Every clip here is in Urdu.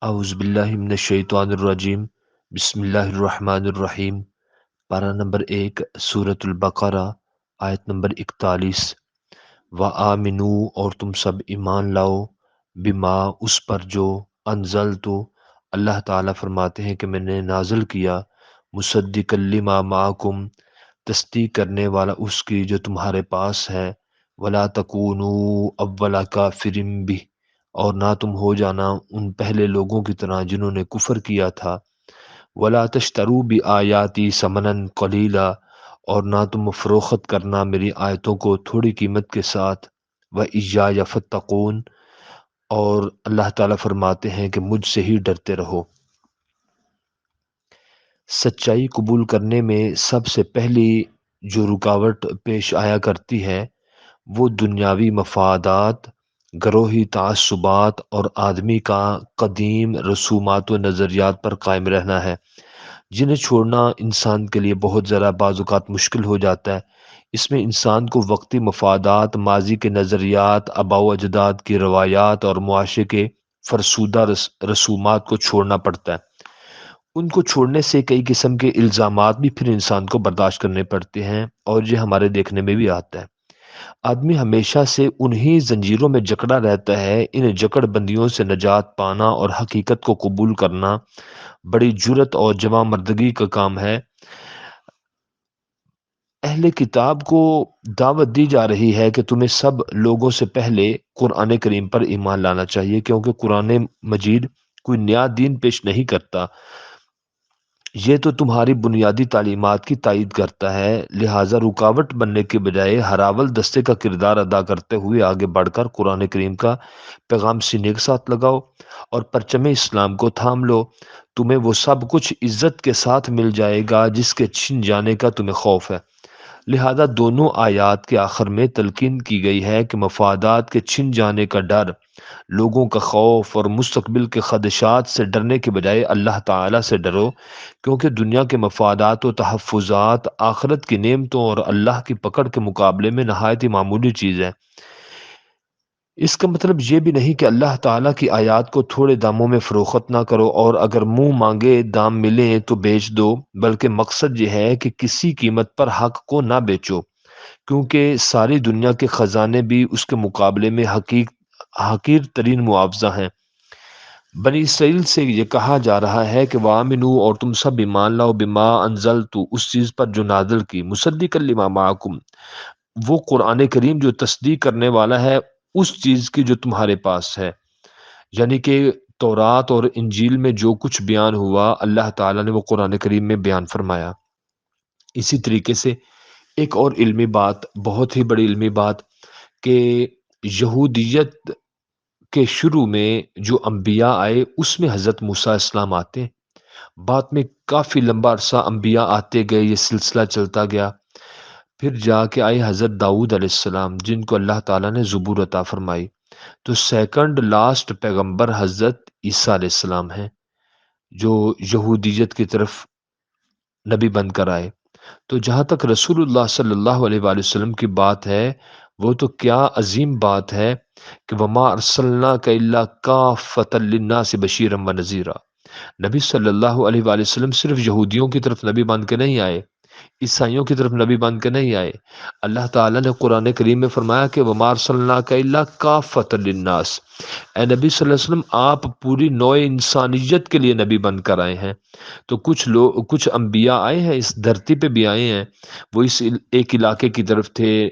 اعوذ باللہ من الشیطان الرجیم، بسم اللہ الرحمن الرحیم۔ پارہ نمبر 1، سورۃ البقرہ، آیت نمبر 41۔ وَآمِنُوا، اور تم سب ایمان لاؤ، بما، اس پر جو، انزلتو، اللہ تعالیٰ فرماتے ہیں کہ میں نے نازل کیا، مصدقا لما معکم، تصدیق کرنے والا اس کی جو تمہارے پاس ہے، ولا تکونوا اول کافر بہ، اور نہ تم ہو جانا ان پہلے لوگوں کی طرح جنہوں نے کفر کیا تھا، ولا تشتروا بآیاتی ثمنا قلیلا، اور نہ تم فروخت کرنا میری آیتوں کو تھوڑی قیمت کے ساتھ، وإیایا فاتقون، اور اللہ تعالیٰ فرماتے ہیں کہ مجھ سے ہی ڈرتے رہو۔ سچائی قبول کرنے میں سب سے پہلی جو رکاوٹ پیش آیا کرتی ہے وہ دنیاوی مفادات، گروہی تعصبات اور آدمی کا قدیم رسومات و نظریات پر قائم رہنا ہے، جنہیں چھوڑنا انسان کے لیے بہت ذرا بعض اوقات مشکل ہو جاتا ہے۔ اس میں انسان کو وقتی مفادات، ماضی کے نظریات، آباء و اجداد کی روایات اور معاشرے کے فرسودہ رسومات کو چھوڑنا پڑتا ہے۔ ان کو چھوڑنے سے کئی قسم کے الزامات بھی پھر انسان کو برداشت کرنے پڑتے ہیں، اور یہ ہمارے دیکھنے میں بھی آتا ہے۔ آدمی ہمیشہ سے انہی زنجیروں میں جکڑا رہتا ہے۔ ان جکڑ بندیوں سے نجات پانا اور حقیقت کو قبول کرنا بڑی جرت اور جواں مردگی کا کام ہے۔ اہل کتاب کو دعوت دی جا رہی ہے کہ تمہیں سب لوگوں سے پہلے قرآن کریم پر ایمان لانا چاہیے، کیونکہ قرآن مجید کوئی نیا دین پیش نہیں کرتا، یہ تو تمہاری بنیادی تعلیمات کی تائید کرتا ہے۔ لہٰذا رکاوٹ بننے کے بجائے ہراول دستے کا کردار ادا کرتے ہوئے آگے بڑھ کر قرآن کریم کا پیغام سینے کے ساتھ لگاؤ اور پرچم اسلام کو تھام لو۔ تمہیں وہ سب کچھ عزت کے ساتھ مل جائے گا جس کے چھن جانے کا تمہیں خوف ہے۔ لہذا دونوں آیات کے آخر میں تلقین کی گئی ہے کہ مفادات کے چھن جانے کا ڈر، لوگوں کا خوف اور مستقبل کے خدشات سے ڈرنے کے بجائے اللہ تعالیٰ سے ڈرو، کیونکہ دنیا کے مفادات و تحفظات آخرت کی نعمتوں اور اللہ کی پکڑ کے مقابلے میں نہایت ہی معمولی چیز ہے۔ اس کا مطلب یہ بھی نہیں کہ اللہ تعالیٰ کی آیات کو تھوڑے داموں میں فروخت نہ کرو، اور اگر منہ مانگے دام ملیں تو بیچ دو، بلکہ مقصد یہ ہے کہ کسی قیمت پر حق کو نہ بیچو، کیونکہ ساری دنیا کے خزانے بھی اس کے مقابلے میں حقیر ترین معاوضہ ہیں۔ بنی اسرائیل سے یہ کہا جا رہا ہے کہ وَآمِنُوا، اور تم سب ایمان لاؤ، بما انزلتُ، اس چیز پر جو نازل کی، مصدقا لما معکم، وہ قرآن کریم جو تصدیق کرنے والا ہے اس چیز کی جو تمہارے پاس ہے، یعنی کہ تورات اور انجیل میں جو کچھ بیان ہوا اللہ تعالیٰ نے وہ قرآن کریم میں بیان فرمایا۔ اسی طریقے سے ایک اور علمی بات، بہت ہی بڑی علمی بات، کہ یہودیت کے شروع میں جو انبیاء آئے اس میں حضرت موسیٰ علیہ السلام آتے ہیں، بعد میں کافی لمبا عرصہ انبیاء آتے گئے، یہ سلسلہ چلتا گیا، پھر جا کے آئے حضرت داؤد علیہ السلام جن کو اللہ تعالیٰ نے زبور عطا فرمائی، تو سیکنڈ لاسٹ پیغمبر حضرت عیسیٰ علیہ السلام ہیں جو یہودیت کی طرف نبی بن کر آئے۔ تو جہاں تک رسول اللہ صلی اللہ علیہ وآلہ وسلم کی بات ہے، وہ تو کیا عظیم بات ہے کہ وَمَا أَرْسَلْنَاكَ إِلَّا كَافَّةً لِلنَّاسِ بَشِيرًا وَنَذِيرًا، نبی صلی اللہ علیہ وآلہ وسلم صرف یہودیوں کی طرف نبی بن کے نہیں آئے، عیسائیوں کی طرف نبی بن کے نہیں آئے۔ اللہ تعالیٰ نے قرآن کریم میں فرمایا کہ وَمَا أَرْسَلْنَاكَ إِلَّا كَافَّةً لِلنَّاسِ، اے نبی صلی اللہ علیہ وسلم آپ پوری نوع انسانیت کے لیے نبی بن کر آئے ہیں۔ تو کچھ انبیاء آئے ہیں اس دھرتی پہ بھی آئے ہیں، وہ اس ایک علاقے کی طرف تھے،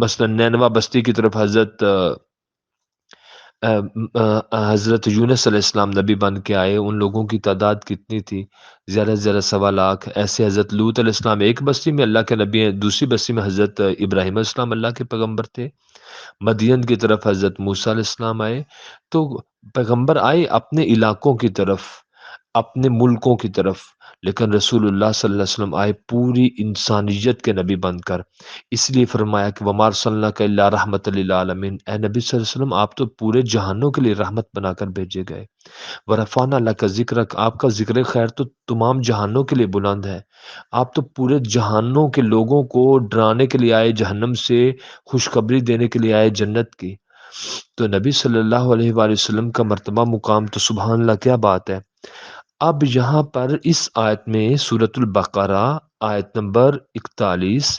مثلا نینوا بستی کی طرف حضرت یونس علیہ السلام نبی بن کے آئے، ان لوگوں کی تعداد کتنی تھی؟ زیادہ سے زیادہ 1.25 ایسے حضرت لوط علیہ السلام ایک بستی میں اللہ کے نبی ہیں، دوسری بستی میں حضرت ابراہیم علیہ السلام اللہ کے پیغمبر تھے، مدین کی طرف حضرت موسیٰ علیہ السلام آئے۔ تو پیغمبر آئے اپنے علاقوں کی طرف، اپنے ملکوں کی طرف، لیکن رسول اللہ صلی اللہ علیہ وسلم آئے پوری انسانیت کے نبی بن کر، اس لیے فرمایا کہ وَمَا أَرْسَلْنَاكَ إِلَّا رَحْمَةً لِلْعَالَمِينَ، اے نبی صلی اللہ علیہ وسلم آپ تو پورے جہانوں کے لیے رحمت بنا کر بھیجے گئے۔ وَرَفَعْنَا لَكَ ذِكْرَكَ، آپ کا ذکر خیر تو تمام جہانوں کے لیے بلند ہے، آپ تو پورے جہانوں کے لوگوں کو ڈرانے کے لیے آئے، جہنم سے خوشخبری دینے کے لیے آئے جنت کی۔ تو نبی صلی اللہ علیہ وآلہ وسلم کا مرتبہ مقام تو سبحان اللہ کیا بات ہے۔ اب یہاں پر اس آیت میں سورۃ البقرہ آیت نمبر 41،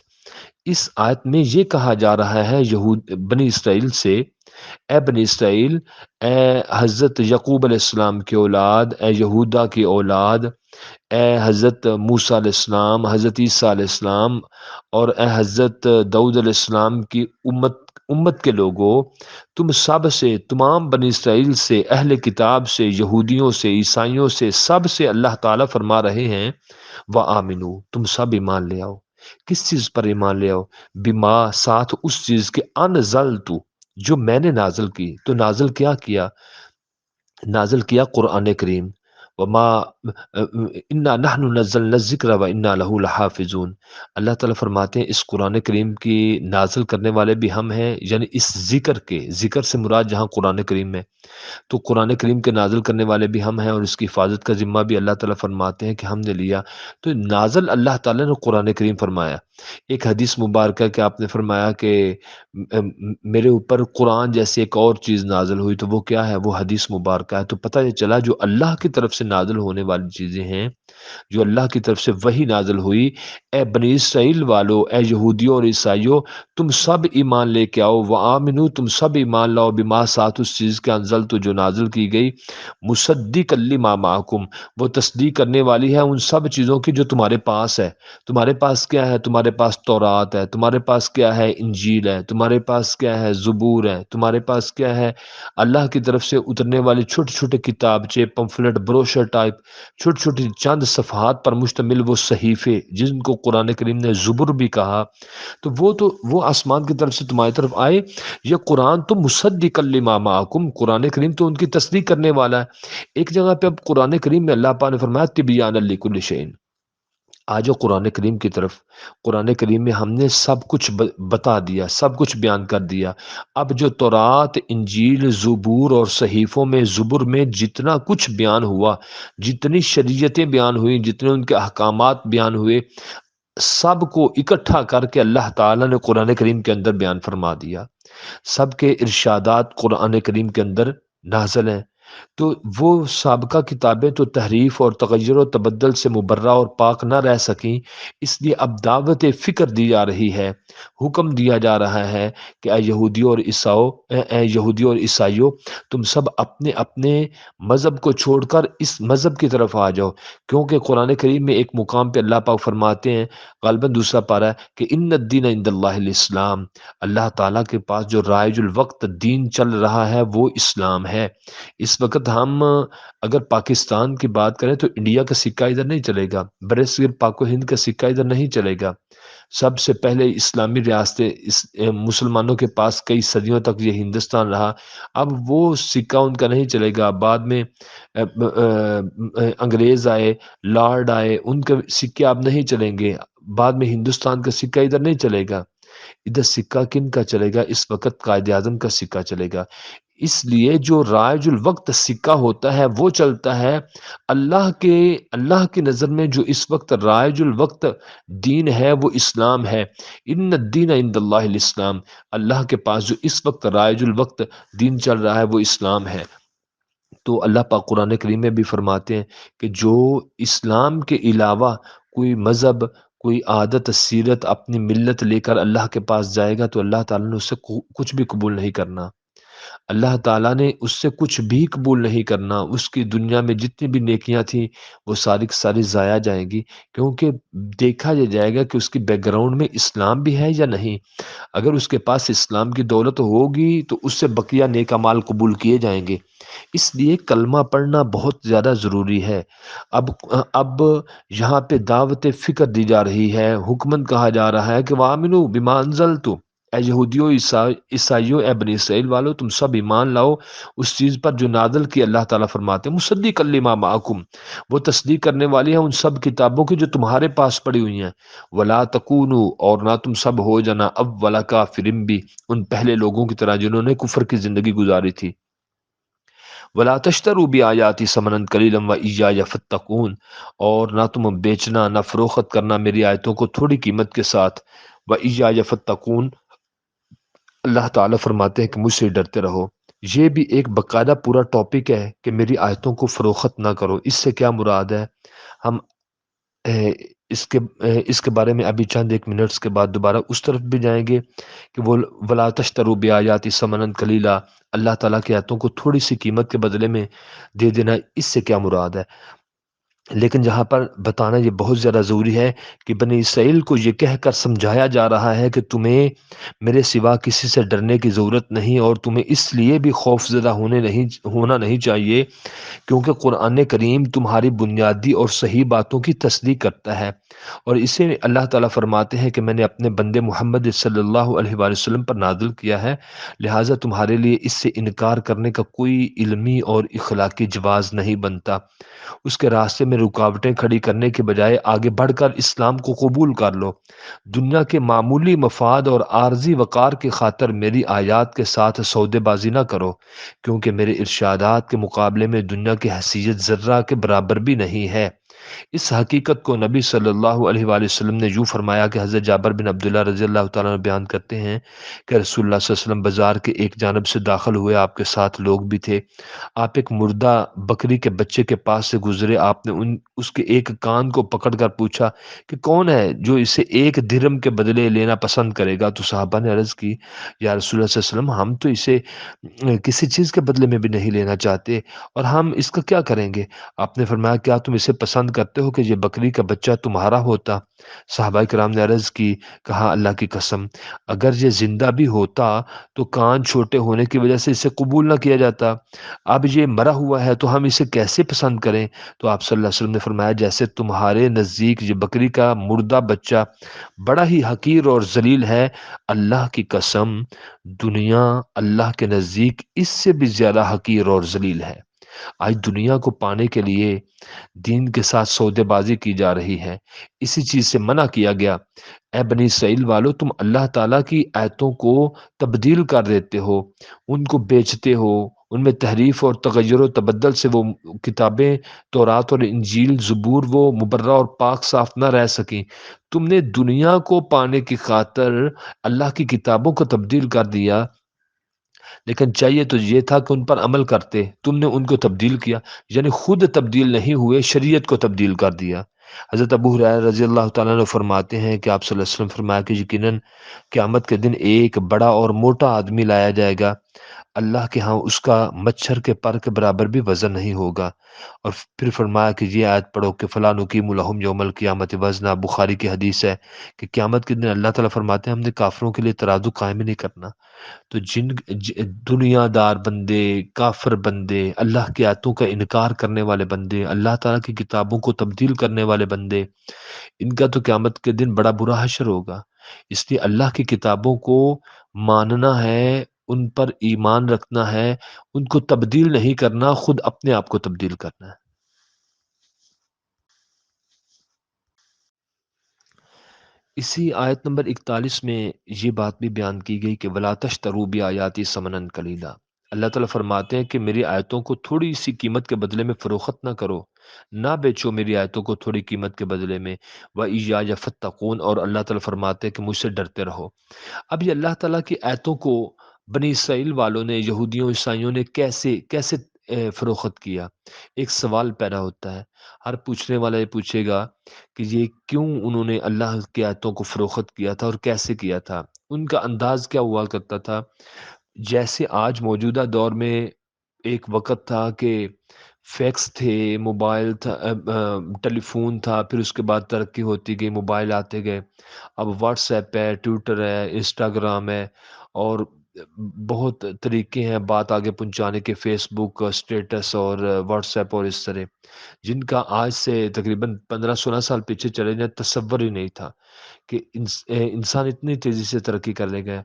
اس آیت میں یہ کہا جا رہا ہے یہود بنی اسرائیل سے، اے بنی اسرائیل، اے حضرت یعقوب علیہ السلام کی اولاد، اے یہودا کی اولاد، اے حضرت موسیٰ علیہ السلام، حضرت عیسیٰ علیہ السلام، اور اے حضرت داؤد علیہ السلام کی امت کے لوگوں، تم سب سے، تمام بنی اسرائیل سے، اہل کتاب سے، یہودیوں سے، عیسائیوں سے، سب سے اللہ تعالیٰ فرما رہے ہیں وَآمِنُوا، تم سب ایمان لے آؤ۔ کس چیز پر ایمان لے آؤ؟ بما، ساتھ اس چیز کے، انزلت، جو میں نے نازل کی۔ تو نازل کیا کیا؟ نازل کیا قرآن کریم۔ وما انا نحن نزلنا الذکر و انا لہ لحافظون۔ اللہ تعالیٰ فرماتے ہیں اس قرآن کریم کی نازل کرنے والے بھی ہم ہیں، یعنی اس ذکر کے، ذکر سے مراد جہاں قرآن کریم میں، تو قرآن کریم کے نازل کرنے والے بھی ہم ہیں، اور اس کی حفاظت کا ذمہ بھی اللہ تعالیٰ فرماتے ہیں کہ ہم نے لیا۔ تو نازل اللہ تعالیٰ نے قرآن کریم فرمایا۔ ایک حدیث مبارکہ کہ آپ نے فرمایا کہ میرے اوپر قرآن جیسی ایک اور چیز نازل ہوئی، تو وہ کیا ہے؟ وہ حدیث مبارکہ ہے۔ تو پتہ یہ چلا جو اللہ کی طرف سے نازل ہونے والی چیزیں ہیں، جو اللہ کی طرف سے وہی نازل ہوئی، اے بنی اسرائیل والو، اے یہودیوں اور عیسائیوں، تم سب ایمان لے کے آؤ، وآمنو، تم سب ایمان لاؤ، بما، ساتھ اس چیز کے، انزل تو جو نازل کی گئی، مصدق لما معکم، وہ تصدیق کرنے والی ہے ان سب چیزوں کی جو تمہارے پاس ہے۔ تمہارے پاس کیا ہے؟ تمہارے پاس تورات ہے، تمہارے پاس کیا ہے؟ انجیل ہے، تمہارے پاس کیا ہے؟ زبور ہے، تمہارے پاس کیا ہے؟ اللہ کی طرف سے اترنے والی چھوٹے چھوٹے کتابچے، پمفلٹ، بروشر ٹائپ، چھوٹی چھوٹی چند صفحات پر مشتمل وہ صحیفے جن کو قرآن کریم نے زبر بھی کہا، تو وہ آسمان کی طرف سے تمہاری طرف آئے۔ یہ قرآن تو مصدق لما معکم، قرآن کریم تو ان کی تصدیق کرنے والا ہے۔ ایک جگہ پہ اب قرآن کریم میں اللہ پاک نے فرمایا تبیان لکل شیء۔ آج قرآن کریم کی طرف، قرآن کریم میں ہم نے سب کچھ بتا دیا، سب کچھ بیان کر دیا۔ اب جو تورات، انجیل، زبور اور صحیفوں میں، زبر میں جتنا کچھ بیان ہوا، جتنی شریعتیں بیان ہوئیں، جتنے ان کے احکامات بیان ہوئے، سب کو اکٹھا کر کے اللہ تعالیٰ نے قرآن کریم کے اندر بیان فرما دیا۔ سب کے ارشادات قرآن کریم کے اندر نازل ہیں۔ تو وہ سابقہ کتابیں تو تحریف اور تغیر و تبدل سے مبرہ اور پاک نہ رہ سکیں، اس لیے اب دعوت فکر دی جا رہی ہے، حکم دیا جا رہا ہے کہ اے یہودیوں اور عیسائیوں، تم سب اپنے اپنے مذہب کو چھوڑ کر اس مذہب کی طرف آ جاؤ، کیونکہ قرآن کریم میں ایک مقام پہ اللہ پاک فرماتے ہیں، غالباً دوسرا پارہ ہے، کہ ان الدین عند اللہ الاسلام، اللہ تعالیٰ کے پاس جو رائج الوقت دین چل رہا ہے وہ اسلام ہے۔ اس وقت ہم اگر پاکستان کی بات کریں تو انڈیا کا سکہ ادھر نہیں چلے گا، برصغیر پاک و ہند کا سکہ ادھر نہیں چلے گا۔ سب سے پہلے اسلامی ریاستیں مسلمانوں کے پاس کئی صدیوں تک یہ ہندوستان رہا، اب وہ سکہ ان کا نہیں چلے گا۔ بعد میں انگریز آئے، لارڈ آئے، ان کے سکے اب نہیں چلیں گے۔ بعد میں ہندوستان کا سکہ ادھر نہیں چلے گا، ادھر سکہ کن کا چلے گا؟ اس وقت قائد اعظم کا سکہ چلے گا۔ اس لیے جو رائج الوقت سکہ ہوتا ہے وہ چلتا ہے۔ اللہ کی نظر میں جو اس وقت رائج الوقت دین ہے وہ اسلام ہے۔ ان الدین عند اللہ الاسلام، اللہ کے پاس جو اس وقت رائج الوقت دین چل رہا ہے وہ اسلام ہے۔ تو اللہ پاک قرآن کریم میں بھی فرماتے ہیں کہ جو اسلام کے علاوہ کوئی مذہب، کوئی عادت، سیرت، اپنی ملت لے کر اللہ کے پاس جائے گا تو اللہ تعالیٰ نے اس سے کچھ بھی قبول نہیں کرنا۔ اللہ تعالیٰ نے اس سے کچھ بھی قبول نہیں کرنا۔ اس کی دنیا میں جتنی بھی نیکیاں تھیں وہ ساری کی ساری ضائع جائیں گی، کیونکہ دیکھا یہ جائے گا کہ اس کی بیک گراؤنڈ میں اسلام بھی ہے یا نہیں۔ اگر اس کے پاس اسلام کی دولت ہوگی تو اس سے بقیہ نیک اعمال قبول کیے جائیں گے۔ اس لیے کلمہ پڑھنا بہت زیادہ ضروری ہے۔ اب یہاں پہ دعوت فکر دی جا رہی ہے، حکمن کہا جا رہا ہے کہ وَآمِنُوا بِمَا أَنزَلْتُ، اے یہودیوں، عیسائیوں، اے بنی اسرائیل والو، تم سب ایمان لاؤ اس چیز پر جو نازل کی۔ اللہ تعالیٰ فرماتے ہیں مصدق لما معکم، وہ تصدیق کرنے والی ہے ان سب کتابوں کی جو تمہارے پاس پڑی ہوئی ہیں۔ ولا تکونوا، اور نہ تم سب ہو جانا اول کافر بھی، ان پہلے لوگوں کی طرح جنہوں نے کفر کی زندگی گزاری تھی۔ ولا تشتروا بآیاتی ثمنا قلیلا وایایا فاتقون، اور نہ تم بیچنا، نہ فروخت کرنا میری آیتوں کو تھوڑی قیمت کے ساتھ، وایایا فاتقون، اللہ تعالیٰ فرماتے ہیں کہ مجھ سے ڈرتے رہو۔ یہ بھی ایک باقاعدہ پورا ٹاپک ہے کہ میری آیتوں کو فروخت نہ کرو۔ اس سے کیا مراد ہے؟ ہم اے، اس کے بارے میں ابھی چند ایک منٹس کے بعد دوبارہ اس طرف بھی جائیں گے کہ وہ ولا تشتروا بآیاتی ثمنا قلیلا، اللہ تعالیٰ کی آیتوں کو تھوڑی سی قیمت کے بدلے میں دے دینا، اس سے کیا مراد ہے۔ لیکن جہاں پر بتانا یہ بہت زیادہ ضروری ہے کہ بنی اسرائیل کو یہ کہہ کر سمجھایا جا رہا ہے کہ تمہیں میرے سوا کسی سے ڈرنے کی ضرورت نہیں، اور تمہیں اس لیے بھی خوف زدہ ہونا نہیں چاہیے کیونکہ قرآن کریم تمہاری بنیادی اور صحیح باتوں کی تصدیق کرتا ہے، اور اسے اللہ تعالیٰ فرماتے ہیں کہ میں نے اپنے بندے محمد صلی اللہ علیہ وآلہ وسلم پر نازل کیا ہے، لہٰذا تمہارے لیے اس سے انکار کرنے کا کوئی علمی اور اخلاقی جواز نہیں بنتا۔ اس کے راستے میں رکاوٹیں کھڑی کرنے کے بجائے آگے بڑھ کر اسلام کو قبول کر لو۔ دنیا کے معمولی مفاد اور عارضی وقار کی خاطر میری آیات کے ساتھ سودے بازی نہ کرو، کیونکہ میرے ارشادات کے مقابلے میں دنیا کی حیثیت ذرہ کے برابر بھی نہیں ہے۔ اس حقیقت کو نبی صلی اللہ علیہ وآلہ وسلم نے یوں فرمایا کہ حضرت جابر بن عبداللہ رضی اللہ تعالیٰ عنہ بیان کرتے ہیں کہ رسول اللہ صلی اللہ علیہ وسلم بازار کے ایک جانب سے داخل ہوئے، آپ کے ساتھ لوگ بھی تھے۔ آپ ایک مردہ بکری کے بچے کے پاس سے گزرے، آپ نے اس کے ایک کان کو پکڑ کر پوچھا کہ کون ہے جو اسے ایک درہم کے بدلے لینا پسند کرے گا؟ تو صحابہ نے عرض کی یا رسول اللہ صلی اللہ علیہ وسلم، ہم تو اسے کسی چیز کے بدلے میں بھی نہیں لینا چاہتے، اور ہم اس کا کیا کریں گے؟ آپ نے فرمایا کیا تم اسے پسند کرتے ہو کہ یہ بکری کا بچہ تمہارا ہوتا؟ صحابہ کرام نے عرض کی، کہا اللہ کی قسم اگر یہ زندہ بھی ہوتا تو کان چھوٹے ہونے کی وجہ سے اسے قبول نہ کیا جاتا، اب یہ مرا ہوا ہے تو ہم اسے کیسے پسند کریں؟ تو آپ صلی اللہ علیہ وسلم نے فرمایا جیسے تمہارے نزدیک یہ بکری کا مردہ بچہ بڑا ہی حقیر اور ذلیل ہے، اللہ کی قسم دنیا اللہ کے نزدیک اس سے بھی زیادہ حقیر اور ذلیل ہے۔ آج دنیا کو پانے کے لیے دین کے ساتھ سودے بازی کی جا رہی ہے، اسی چیز سے منع کیا گیا۔ اے بنی اسرائیل والو، تم اللہ تعالیٰ کی آیتوں کو تبدیل کر دیتے ہو، ان کو بیچتے ہو، ان میں تحریف اور تغیر و تبدل سے وہ کتابیں تورات اور انجیل زبور وہ مبرہ اور پاک صاف نہ رہ سکیں۔ تم نے دنیا کو پانے کی خاطر اللہ کی کتابوں کو تبدیل کر دیا، لیکن چاہیے تو یہ تھا کہ ان پر عمل کرتے، تم نے ان کو تبدیل کیا، یعنی خود تبدیل نہیں ہوئے، شریعت کو تبدیل کر دیا۔ حضرت ابو ہریرہ رضی اللہ تعالیٰ عنہ فرماتے ہیں کہ آپ صلی اللہ علیہ وسلم فرمایا کہ یقیناً قیامت کے دن ایک بڑا اور موٹا آدمی لایا جائے گا، اللہ کے ہاں اس کا مچھر کے پر کے برابر بھی وزن نہیں ہوگا، اور پھر فرمایا کہ یہ آیت پڑھو کہ فلاں نقیم لہم یوم القیامت وزنا، بخاری کی حدیث ہے کہ قیامت کے دن اللہ تعالیٰ فرماتے ہیں ہم نے کافروں کے لیے ترازو قائم ہی نہیں کرنا۔ تو دنیا دار بندے، کافر بندے، اللہ کی آیتوں کا انکار کرنے والے بندے، اللہ تعالیٰ کی کتابوں کو تبدیل کرنے والے بندے، ان کا تو قیامت کے دن بڑا برا حشر ہوگا۔ اس لیے اللہ کی کتابوں کو ماننا ہے، ان پر ایمان رکھنا ہے، ان کو تبدیل نہیں کرنا، خود اپنے آپ کو تبدیل کرنا ہے۔ اسی آیت نمبر 41 میں یہ بات بھی بیان کی گئی کہ وَلَا تَشْتَرُوا بِآيَاتِي ثَمَنًا قَلِيلًا، اللہ تعالیٰ فرماتے ہیں کہ میری آیتوں کو تھوڑی سی قیمت کے بدلے میں فروخت نہ کرو، نہ بیچو میری آیتوں کو تھوڑی قیمت کے بدلے میں، وَإِيَّايَ فَاتَّقُونِ، اور اللہ تعالیٰ فرماتے ہیں کہ مجھ سے ڈرتے رہو۔ اب یہ اللہ تعالیٰ کی آیتوں کو بنی اسرائیل والوں نے، یہودیوں عیسائیوں نے کیسے کیسے فروخت کیا؟ ایک سوال پیدا ہوتا ہے، ہر پوچھنے والا یہ پوچھے گا کہ یہ کیوں انہوں نے اللہ کی آیتوں کو فروخت کیا تھا اور کیسے کیا تھا؟ ان کا انداز کیا ہوا کرتا تھا؟ جیسے آج موجودہ دور میں ایک وقت تھا کہ فیکس تھے، موبائل تھا، ٹیلی فون تھا، پھر اس کے بعد ترقی ہوتی گئی، موبائل آتے گئے، اب واٹس ایپ ہے، ٹویٹر ہے، انسٹاگرام ہے، اور بہت طریقے ہیں بات آگے پہنچانے کے، فیس بک اسٹیٹس اور واٹس ایپ اور اس طرح، جن کا آج سے تقریباً 15-16 سال پیچھے چلے جائیں تصور ہی نہیں تھا کہ انسان اتنی تیزی سے ترقی کر لے گا۔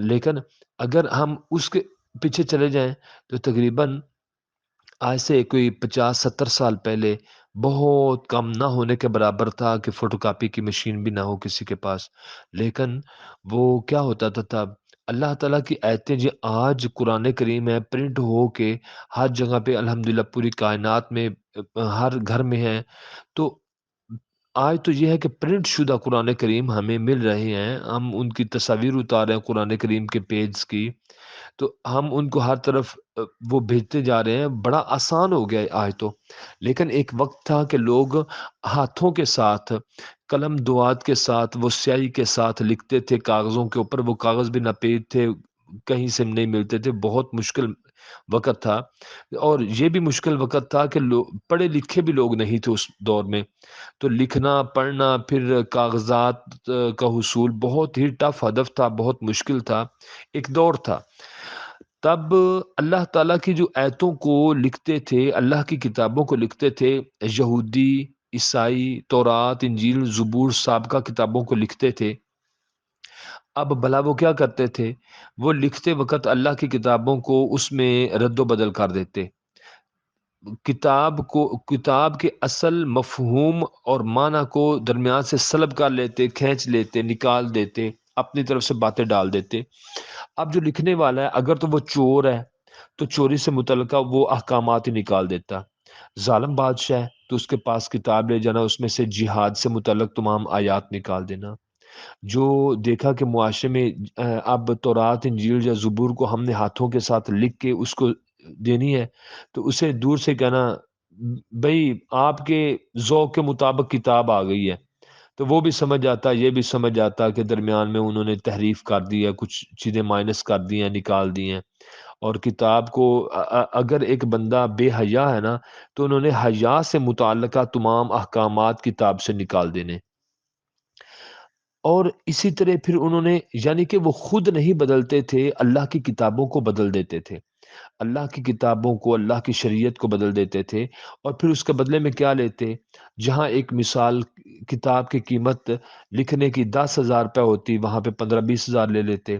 لیکن اگر ہم اس کے پیچھے چلے جائیں تو تقریباً آج سے کوئی 50-70 سال پہلے بہت کم نہ ہونے کے برابر تھا کہ فوٹو کاپی کی مشین بھی نہ ہو کسی کے پاس، لیکن وہ کیا ہوتا تھا تب؟ اللہ تعالیٰ کی آیتیں جو آج قرآن کریم ہے پرنٹ ہو کے ہر جگہ پہ الحمدللہ پوری کائنات میں ہر گھر میں ہیں، تو آج تو یہ ہے کہ پرنٹ شدہ قرآن کریم ہمیں مل رہے ہیں، ہم ان کی تصاویر اتار رہے ہیں قرآن کریم کے پیج کی، تو ہم ان کو ہر طرف وہ بھیجتے جا رہے ہیں، بڑا آسان ہو گیا ہے آج تو۔ لیکن ایک وقت تھا کہ لوگ ہاتھوں کے ساتھ، قلم دوات کے ساتھ، وہ سیاہی کے ساتھ لکھتے تھے کاغذوں کے اوپر، وہ کاغذ بھی ناپید تھے، کہیں سے نہیں ملتے تھے، بہت مشکل وقت تھا۔ اور یہ بھی مشکل وقت تھا کہ پڑھے لکھے بھی لوگ نہیں تھے اس دور میں، تو لکھنا پڑھنا پھر کاغذات کا حصول بہت ہی ٹف ہدف تھا، بہت مشکل تھا، ایک دور تھا۔ تب اللہ تعالیٰ کی جو آیتوں کو لکھتے تھے، اللہ کی کتابوں کو لکھتے تھے، یہودی، عیسائی، تورات، انجیل، زبور، سابقہ کتابوں کو لکھتے تھے، اب بھلا وہ کیا کرتے تھے؟ وہ لکھتے وقت اللہ کی کتابوں کو اس میں رد و بدل کر دیتے، کتاب کے اصل مفہوم اور معنی کو درمیان سے سلب کر لیتے، کھینچ لیتے، نکال دیتے، اپنی طرف سے باتیں ڈال دیتے۔ اب جو لکھنے والا ہے اگر تو وہ چور ہے تو چوری سے متعلقہ وہ احکامات ہی نکال دیتا، ظالم بادشاہ ہے تو اس کے پاس کتاب لے جانا، اس میں سے جہاد سے متعلق تمام آیات نکال دینا۔ جو دیکھا کہ معاشرے میں اب تورات، انجیل یا زبور کو ہم نے ہاتھوں کے ساتھ لکھ کے اس کو دینی ہے، تو اسے دور سے کہنا بھئی آپ کے ذوق کے مطابق کتاب آ گئی ہے، تو وہ بھی سمجھ جاتا، یہ بھی سمجھ جاتا کہ درمیان میں انہوں نے تحریف کر دی ہے، کچھ چیزیں مائنس کر دی ہیں، نکال دی ہیں۔ اور کتاب کو اگر ایک بندہ بے حیا ہے نا، تو انہوں نے حیا سے متعلقہ تمام احکامات کتاب سے نکال دینے۔ اور اسی طرح پھر انہوں نے، یعنی کہ وہ خود نہیں بدلتے تھے، اللہ کی کتابوں کو بدل دیتے تھے، اللہ کی کتابوں کو، اللہ کی شریعت کو بدل دیتے تھے، اور پھر اس کے بدلے میں کیا لیتے؟ جہاں ایک مثال کتاب کی قیمت لکھنے کی 10,000 روپے ہوتی، وہاں پہ 15-20 ہزار لے لیتے،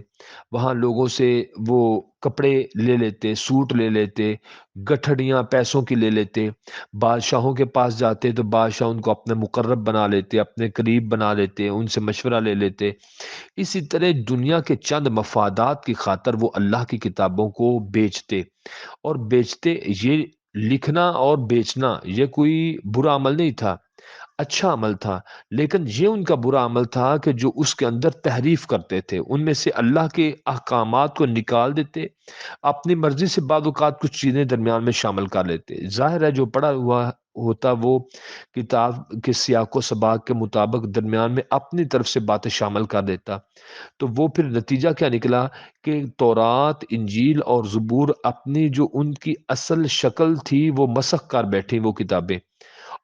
وہاں لوگوں سے وہ کپڑے لے لیتے، سوٹ لے لیتے، گٹھڑیاں پیسوں کی لے لیتے، بادشاہوں کے پاس جاتے تو بادشاہ ان کو اپنے مقرب بنا لیتے، اپنے قریب بنا لیتے، ان سے مشورہ لے لیتے۔ اسی طرح دنیا کے چند مفادات کی خاطر وہ اللہ کی کتابوں کو بیچتے، اور بیچتے، یہ لکھنا اور بیچنا یہ کوئی برا عمل نہیں تھا، اچھا عمل تھا، لیکن یہ ان کا برا عمل تھا کہ جو اس کے اندر تحریف کرتے تھے، ان میں سے اللہ کے احکامات کو نکال دیتے، اپنی مرضی سے بعض اوقات کچھ چیزیں درمیان میں شامل کر لیتے۔ ظاہر ہے جو پڑھا ہوا ہوتا وہ کتاب کے سیاق و سباق کے مطابق درمیان میں اپنی طرف سے باتیں شامل کر دیتا، تو وہ پھر نتیجہ کیا نکلا کہ تورات، انجیل اور زبور اپنی جو ان کی اصل شکل تھی وہ مسخ کر بیٹھی وہ کتابیں،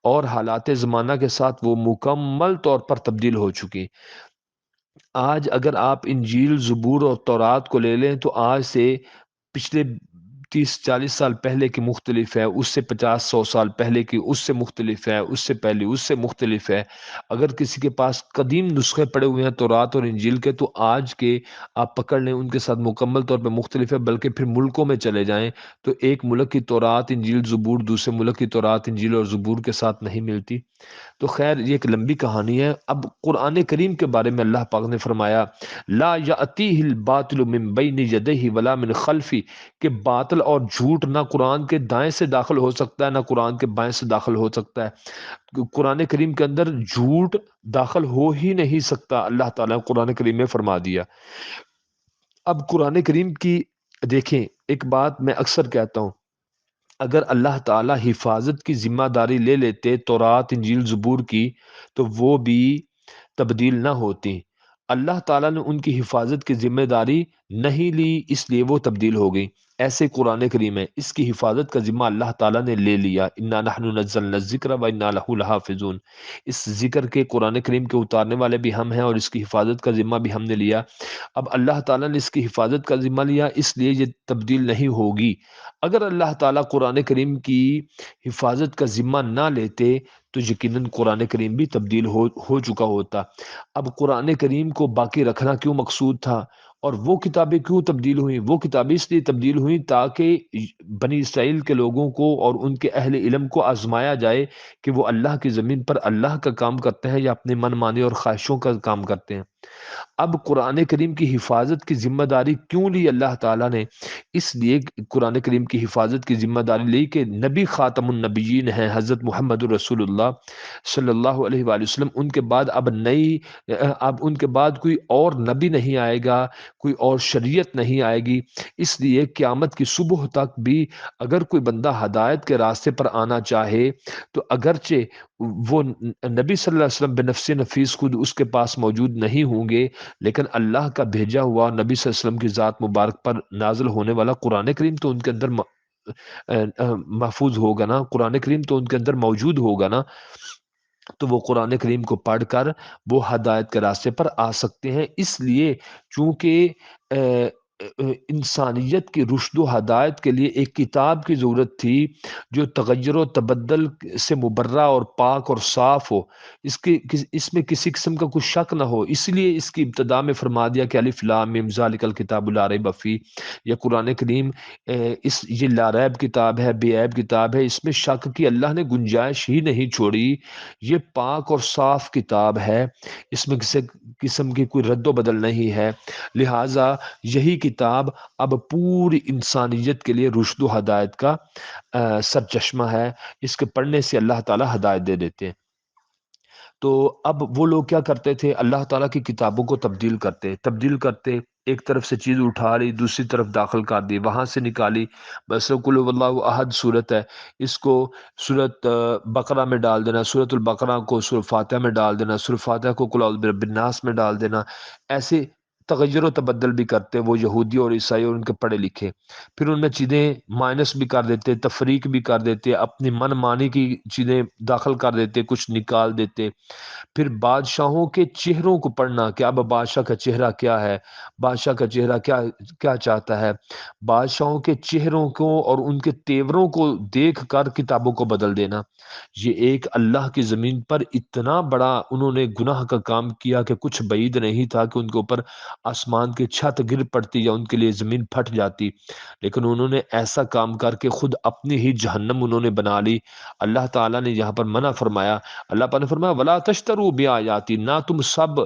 اور حالات زمانہ کے ساتھ وہ مکمل طور پر تبدیل ہو چکی۔ آج اگر آپ انجیل، زبور اور تورات کو لے لیں تو آج سے پچھلے 30-40 سال پہلے کی مختلف ہے، اس سے 50-100 سال پہلے کی اس سے مختلف ہے، اس سے پہلے اس سے مختلف ہے۔ اگر کسی کے پاس قدیم نسخے پڑے ہوئے ہیں تورات اور انجیل کے، تو آج کے آپ پکڑ لیں ان کے ساتھ مکمل طور پہ مختلف ہے، بلکہ پھر ملکوں میں چلے جائیں تو ایک ملک کی تورات، انجیل، زبور دوسرے ملک کی تورات، انجیل اور زبور کے ساتھ نہیں ملتی۔ تو خیر یہ ایک لمبی کہانی ہے۔ اب قرآن کریم کے بارے میں اللہ پاک نے فرمایا لا یأتیہ الباطل من بین یدیہ ولا من خلفہ، کہ باطل اور جھوٹ نہ قرآن کے دائیں سے داخل ہو سکتا ہے، نہ قرآن کے بائیں سے داخل ہو سکتا ہے۔ قرآن کریم کے اندر جھوٹ داخل ہو ہی نہیں سکتا، اللہ تعالیٰ نے قرآن کریم میں فرما دیا۔ اب قرآن کریم کی دیکھیں، ایک بات میں اکثر کہتا ہوں، اگر اللہ تعالیٰ حفاظت کی ذمہ داری لے لیتے تورات، انجیل، زبور کی، تو وہ بھی تبدیل نہ ہوتی۔ اللہ تعالیٰ نے ان کی حفاظت کی ذمہ داری نہیں لی، اس لیے وہ تبدیل ہو گئی۔ ایسے قرآن کریم ہے، اس کی حفاظت کا ذمہ اللہ تعالیٰ نے لے لیا، انا نحن نزلنا الذکر و انا لہ لحافظون۔ اس ذکر کے، قرآن کریم کے اتارنے والے بھی ہم ہیں، اور اس کی حفاظت کا ذمہ بھی ہم نے لیا۔ اب اللہ تعالیٰ نے اس کی حفاظت کا ذمہ لیا، اس لیے یہ تبدیل نہیں ہوگی۔ اگر اللہ تعالیٰ قرآن کریم کی حفاظت کا ذمہ نہ لیتے تو یقیناً قرآن کریم بھی تبدیل ہو چکا ہوتا۔ اب قرآن کریم کو باقی رکھنا کیوں مقصود تھا، اور وہ کتابیں کیوں تبدیل ہوئیں؟ وہ کتابیں اس لیے تبدیل ہوئیں تاکہ بنی اسرائیل کے لوگوں کو اور ان کے اہل علم کو آزمایا جائے کہ وہ اللہ کی زمین پر اللہ کا کام کرتے ہیں یا اپنے من مانی اور خواہشوں کا کام کرتے ہیں۔ اب قرآن کریم کی حفاظت کی ذمہ داری کیوں لی اللہ تعالیٰ نے؟ اس لیے قرآن کریم کی حفاظت کی ذمہ داری لی کہ نبی خاتم النبیین ہیں حضرت محمد رسول اللہ صلی اللہ علیہ وآلہ وسلم، ان کے بعد اب ان کے بعد کوئی اور نبی نہیں آئے گا، کوئی اور شریعت نہیں آئے گی۔ اس لیے قیامت کی صبح تک بھی اگر کوئی بندہ ہدایت کے راستے پر آنا چاہے تو اگرچہ وہ نبی صلی اللہ علیہ وسلم بنفس نفیس خود اس کے پاس موجود نہیں ہوں گے، لیکن اللہ کا بھیجا ہوا نبی صلی اللہ علیہ وسلم کی ذات مبارک پر نازل ہونے والا قرآن کریم تو ان کے اندر محفوظ ہوگا نا، قرآن کریم تو ان کے اندر موجود ہوگا نا، تو وہ قرآن کریم کو پڑھ کر وہ ہدایت کے راستے پر آ سکتے ہیں۔ اس لیے چونکہ انسانیت کی رشد و ہدایت کے لیے ایک کتاب کی ضرورت تھی جو تغیر و تبدل سے مبرہ اور پاک اور صاف ہو، اس میں کسی قسم کا کوئی شک نہ ہو، اس لیے اس کی ابتدا میں فرما دیا کہ الف لام میم ذالک الکتاب لا ریب فیہ، یہ قرآن کریم یہ لا ریب کتاب ہے، بے عیب کتاب ہے، اس میں شک کی اللہ نے گنجائش ہی نہیں چھوڑی، یہ پاک اور صاف کتاب ہے، اس میں کسی قسم کی کوئی رد و بدل نہیں ہے، لہٰذا یہی کتاب اب پوری انسانیت کے لیے رشد و ہدایت کا سرچشمہ ہے، اس کے پڑھنے سے اللہ تعالی ہدایت دے دیتے ہیں۔ تو اب وہ لوگ کیا کرتے تھے؟ اللہ تعالیٰ کی کتابوں کو تبدیل کرتے، ایک طرف سے چیز اٹھا لی دوسری طرف داخل کر دی، وہاں سے نکالی، بس قل هو اللہ احد صورت ہے، اس کو سورت بقرہ میں ڈال دینا، سورت البقرہ کو سورت فاتحہ میں ڈال دینا، سورت فاتحہ کو قل اعوذ برب الناس میں ڈال دینا، ایسے تغیر و تبدل بھی کرتے وہ یہودی اور عیسائی اور ان کے پڑھے لکھے، پھر ان میں چیزیں مائنس بھی کر دیتے، تفریق بھی کر دیتے، اپنی من مانی کی چیزیں داخل کر دیتے، کچھ نکال دیتے، پھر بادشاہوں کے چہروں کو پڑھنا کہ اب بادشاہ کا چہرہ کیا ہے، بادشاہ کا چہرہ کیا چاہتا ہے، بادشاہوں کے چہروں کو اور ان کے تیوروں کو دیکھ کر کتابوں کو بدل دینا، یہ ایک اللہ کی زمین پر اتنا بڑا انہوں نے گناہ کا کام کیا کہ کچھ بعید نہیں تھا کہ ان کے اوپر آسمان کی چھت گر پڑتی یا ان کے لیے زمین پھٹ جاتی، لیکن انہوں نے ایسا کام کر کے خود اپنی ہی جہنم انہوں نے بنا لی۔ اللہ تعالیٰ نے یہاں پر منع فرمایا، اللہ پاک نے فرمایا وَلَا تَشْتَرُوا بِآيَاتِي، نہ تم سب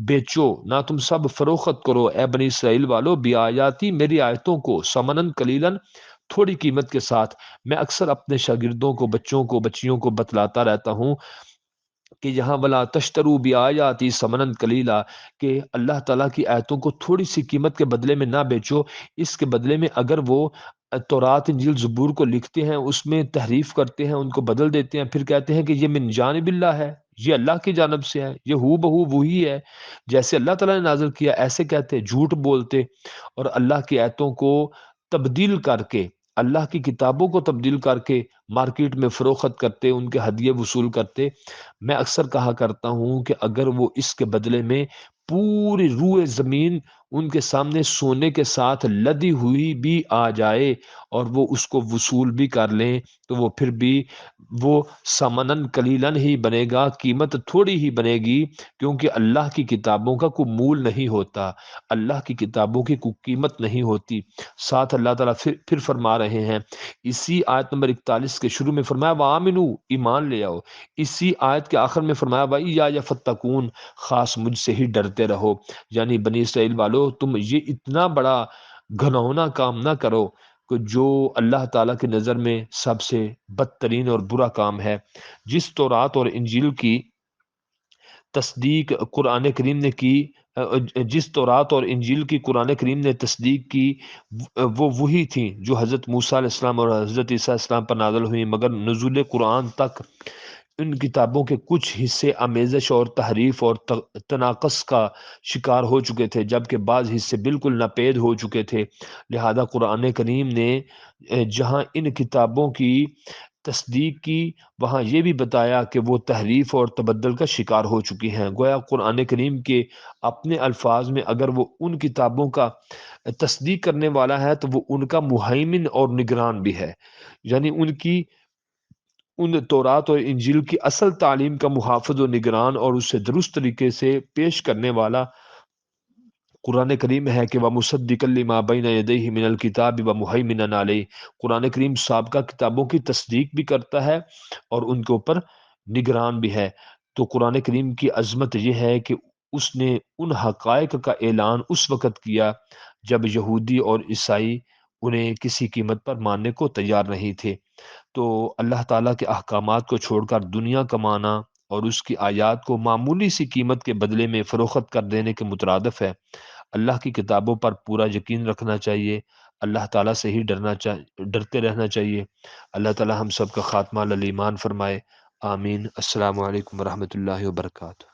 بیچو، نہ تم سب فروخت کرو اے بنی اسرائیل والو، بِآيَاتِي میری آیتوں کو، ثمناً قلیلاً تھوڑی قیمت کے ساتھ۔ میں اکثر اپنے شاگردوں کو، بچوں کو، بچیوں کو بتلاتا رہتا ہوں کہ یہاں ولا تشترو بیااتی ثمنا قلیلا، کہ اللہ تعالیٰ کی آیتوں کو تھوڑی سی قیمت کے بدلے میں نہ بیچو، اس کے بدلے میں اگر وہ تورات انجیل زبور کو لکھتے ہیں، اس میں تحریف کرتے ہیں، ان کو بدل دیتے ہیں، پھر کہتے ہیں کہ یہ من جانب اللہ ہے، یہ اللہ کی جانب سے ہے، یہ ہو بہو وہی ہے جیسے اللہ تعالیٰ نے نازل کیا، ایسے کہتے، جھوٹ بولتے اور اللہ کی آیتوں کو تبدیل کر کے، اللہ کی کتابوں کو تبدیل کر کے مارکیٹ میں فروخت کرتے، ان کے ہدیے وصول کرتے۔ میں اکثر کہا کرتا ہوں کہ اگر وہ اس کے بدلے میں پوری روئے زمین ان کے سامنے سونے کے ساتھ لدی ہوئی بھی آ جائے اور وہ اس کو وصول بھی کر لیں تو وہ پھر بھی وہ سمنن قلیلن ہی بنے گا، قیمت تھوڑی ہی بنے گی، کیونکہ اللہ کی کتابوں کا کوئی مول نہیں ہوتا، اللہ کی کتابوں کی کوئی قیمت نہیں ہوتی۔ ساتھ اللہ تعالیٰ پھر فرما رہے ہیں اسی آیت نمبر 41 کے شروع میں فرمایا وَآمِنُوا، ایمان لے آؤ، اسی آیت کے آخر میں فرمایا وَإِيَّايَ فَاتَّقُونِ، خاص مجھ سے ہی ڈرتے رہو، یعنی بنی اسرائیل والو تم یہ اتنا بڑا گھنونا کام نہ کرو کہ جو اللہ تعالیٰ کی نظر میں سب سے بدترین اور برا کام ہے۔ جس تورات اور انجیل کی تصدیق قرآن کریم نے کی، جس تورات اور انجیل کی قرآن کریم نے تصدیق کی وہ وہی تھیں جو حضرت موسیٰ علیہ السلام اور حضرت عیسیٰ علیہ السلام پر نازل ہوئی، مگر نزول قرآن تک ان کتابوں کے کچھ حصے آمیزش اور تحریف اور تناقض کا شکار ہو چکے تھے، جبکہ بعض حصے بالکل ناپید ہو چکے تھے، لہذا قرآن کریم نے جہاں ان کتابوں کی تصدیق کی وہاں یہ بھی بتایا کہ وہ تحریف اور تبدل کا شکار ہو چکی ہیں، گویا قرآن کریم کے اپنے الفاظ میں اگر وہ ان کتابوں کا تصدیق کرنے والا ہے تو وہ ان کا مہیمن اور نگران بھی ہے، یعنی ان تورات اور انجیل کی اصل تعلیم کا محافظ و نگران اور اسے درست طریقے سے پیش کرنے والا قرآن کریم ہے کہ وَمُصَدِّقًا لِمَا بَيْنَ يَدَيْهِ مِنَ الْكِتَابِ وَمُهَيْمِنًا عَلَيْهِ، قرآن کریم سابقہ کتابوں کی تصدیق بھی کرتا ہے اور ان کے اوپر نگران بھی ہے۔ تو قرآن کریم کی عظمت یہ ہے کہ اس نے ان حقائق کا اعلان اس وقت کیا جب یہودی اور عیسائی انہیں کسی قیمت پر ماننے کو تیار نہیں تھے۔ تو اللہ تعالیٰ کے احکامات کو چھوڑ کر دنیا کمانا اور اس کی آیات کو معمولی سی قیمت کے بدلے میں فروخت کر دینے کے مترادف ہے۔ اللہ کی کتابوں پر پورا یقین رکھنا چاہیے، اللہ تعالیٰ سے ہی ڈرتے رہنا چاہیے۔ اللہ تعالیٰ ہم سب کا خاتمہ الایمان فرمائے، آمین۔ السلام علیکم ورحمۃ اللہ وبرکاتہ۔